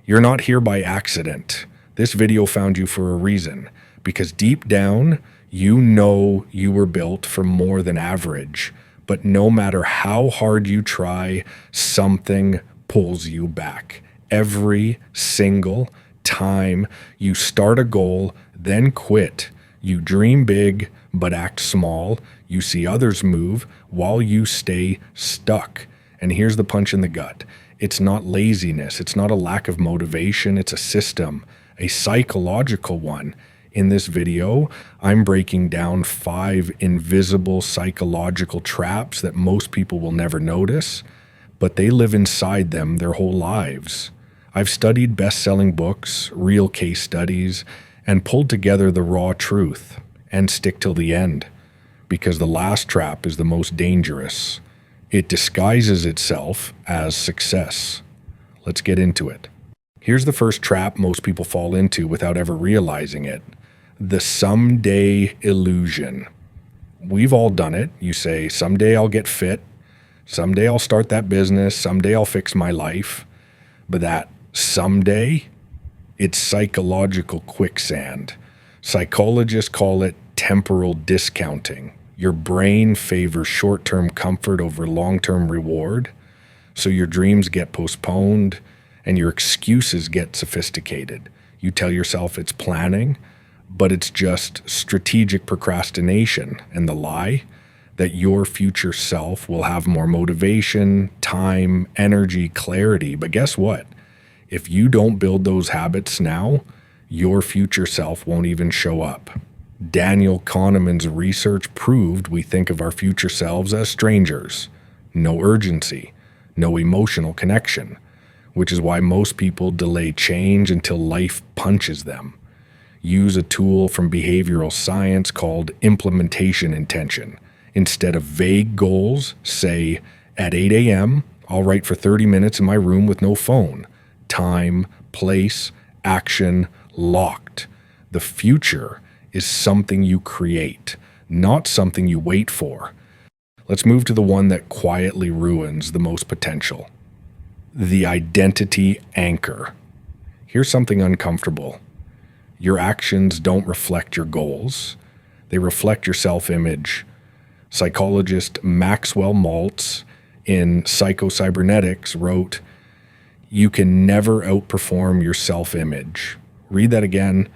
You're not here by accident. This video found you for a reason, because deep down, you know you were built for more than average. But no matter how hard you try, something pulls you back. Every single time you start a goal, then quit. You dream big, but act small. You see others move while you stay stuck. And here's the punch in the gut. It's not laziness. It's not a lack of motivation. It's a system, a psychological one. In this video, I'm breaking down 5 invisible psychological traps that most people will never notice, but they live inside them their whole lives. I've studied best-selling books, real case studies, and pulled together the raw truth, and stick till the end, because the last trap is the most dangerous. It disguises itself as success. Let's get into it. Here's the first trap most people fall into without ever realizing it. The someday illusion. We've all done it. You say, someday I'll get fit. Someday I'll start that business. Someday I'll fix my life. But that someday, it's psychological quicksand. Psychologists call it temporal discounting. Your brain favors short-term comfort over long-term reward, so your dreams get postponed and your excuses get sophisticated. You tell yourself it's planning, but it's just strategic procrastination, and the lie that your future self will have more motivation, time, energy, clarity. But guess what? If you don't build those habits now, your future self won't even show up. Daniel Kahneman's research proved we think of our future selves as strangers. No urgency, no emotional connection, which is why most people delay change until life punches them. Use a tool from behavioral science called implementation intention. Instead of vague goals, say, at 8 a.m., I'll write for 30 minutes in my room with no phone. Time, place, action, locked. The future is something you create, not something you wait for. Let's move to the one that quietly ruins the most potential. The identity anchor. Here's something uncomfortable. Your actions don't reflect your goals. They reflect your self-image. Psychologist Maxwell Maltz in Psycho-Cybernetics wrote, "You can never outperform your self-image." Read that again.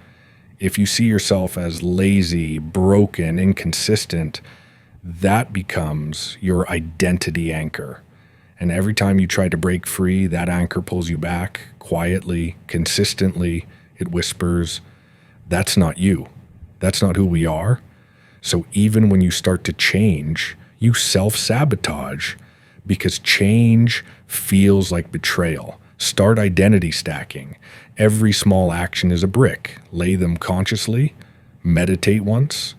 If you see yourself as lazy, broken, inconsistent, that becomes your identity anchor. And every time you try to break free, that anchor pulls you back quietly, consistently. It whispers, that's not you. That's not who we are. So even when you start to change, you self-sabotage because change feels like betrayal. Start identity stacking. Every small action is a brick. Lay them consciously. Meditate once.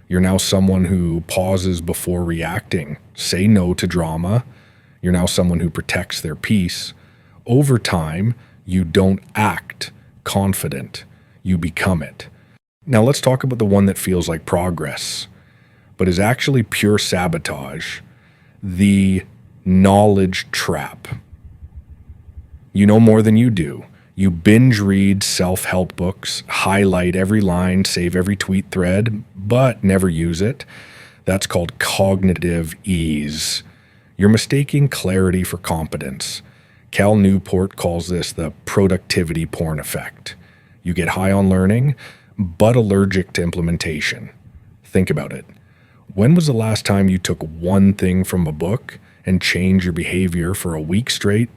You're now someone who pauses before reacting. Say no to drama. You're now someone who protects their peace. Over time, you don't act confident. You become it. Now let's talk about the one that feels like progress, but is actually pure sabotage. The knowledge trap. You know more than you do. You binge read self-help books, highlight every line, save every tweet thread, but never use it. That's called cognitive ease. You're mistaking clarity for competence. Cal Newport calls this the productivity porn effect. You get high on learning, but allergic to implementation. Think about it. When was the last time you took one thing from a book and changed your behavior for a week straight?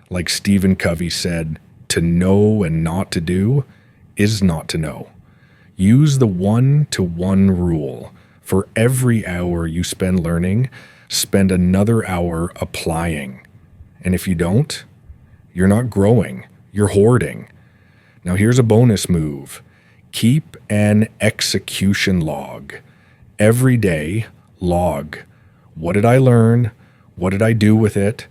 Like Stephen Covey said, to know and not to do is not to know. Use the 1-to-1 rule. For every hour you spend learning, spend another hour applying. And if you don't, you're not growing, you're hoarding. Now here's a bonus move. Keep an execution log. Every day, log. What did I learn? What did I do with it?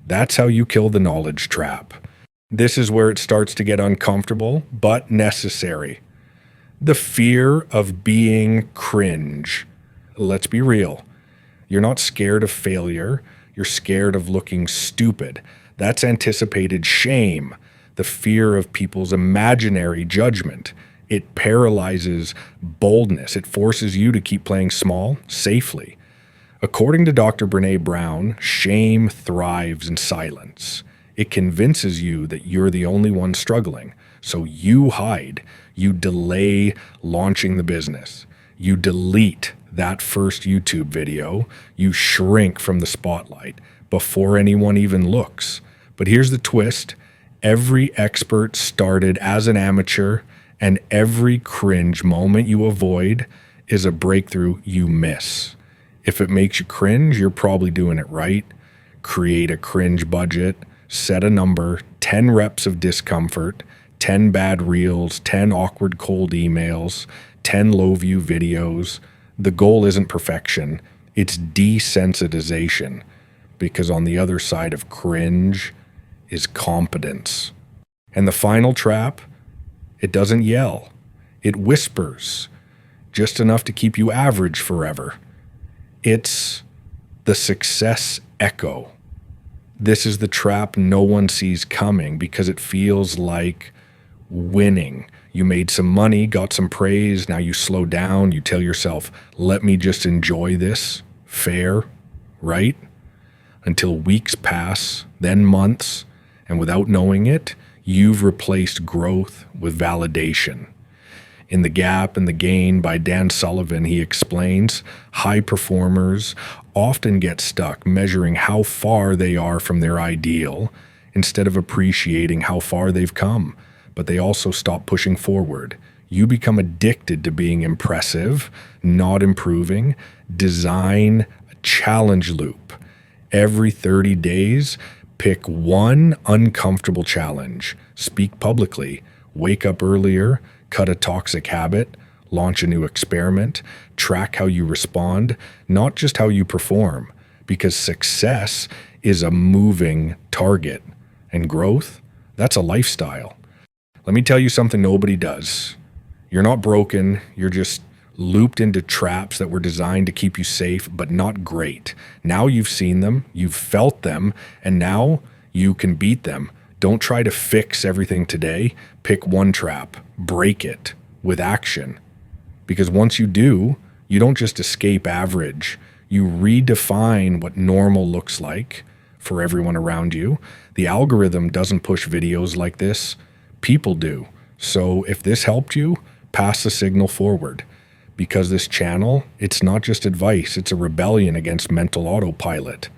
That's how you kill the knowledge trap. This is where it starts to get uncomfortable, but necessary. The fear of being cringe. Let's be real. You're not scared of failure. You're scared of looking stupid. That's anticipated shame. the fear of people's imaginary judgment. It paralyzes boldness. It forces you to keep playing small safely. According to Dr. Brené Brown, shame thrives in silence. It convinces you that you're the only one struggling. So you hide. You delay launching the business. You delete that first YouTube video. You shrink from the spotlight before anyone even looks. But here's the twist. Every expert started as an amateur, and every cringe moment you avoid is a breakthrough you miss. If it makes you cringe, you're probably doing it right. Create a cringe budget, set a number, 10 reps of discomfort, 10 bad reels, 10 awkward cold emails, 10 low view videos. The goal isn't perfection, it's desensitization, because on the other side of cringe is competence. And the final trap, it doesn't yell, it whispers, just enough to keep you average forever. It's the success echo. This is the trap no one sees coming because it feels like winning. You made some money, got some praise, now you slow down, you tell yourself, let me just enjoy this, fair, right? Until weeks pass, then months, and without knowing it, you've replaced growth with validation. In The Gap and the Gain by Dan Sullivan, he explains, high performers often get stuck measuring how far they are from their ideal instead of appreciating how far they've come. But they also stop pushing forward. You become addicted to being impressive, not improving. Design a challenge loop. Every 30 days, pick one uncomfortable challenge. Speak publicly. Wake up earlier. Cut a toxic habit. Launch a new experiment. Track how you respond, not just how you perform. Because success is a moving target. And growth, that's a lifestyle. Let me tell you something nobody does. You're not broken. You're just looped into traps that were designed to keep you safe, but not great. Now you've seen them, you've felt them, and now you can beat them. Don't try to fix everything today. Pick one trap, break it with action. Because once you do, you don't just escape average. You redefine what normal looks like for everyone around you. The algorithm doesn't push videos like this. People do. So if this helped you, pass the signal forward. Because this channel, it's not just advice, it's a rebellion against mental autopilot.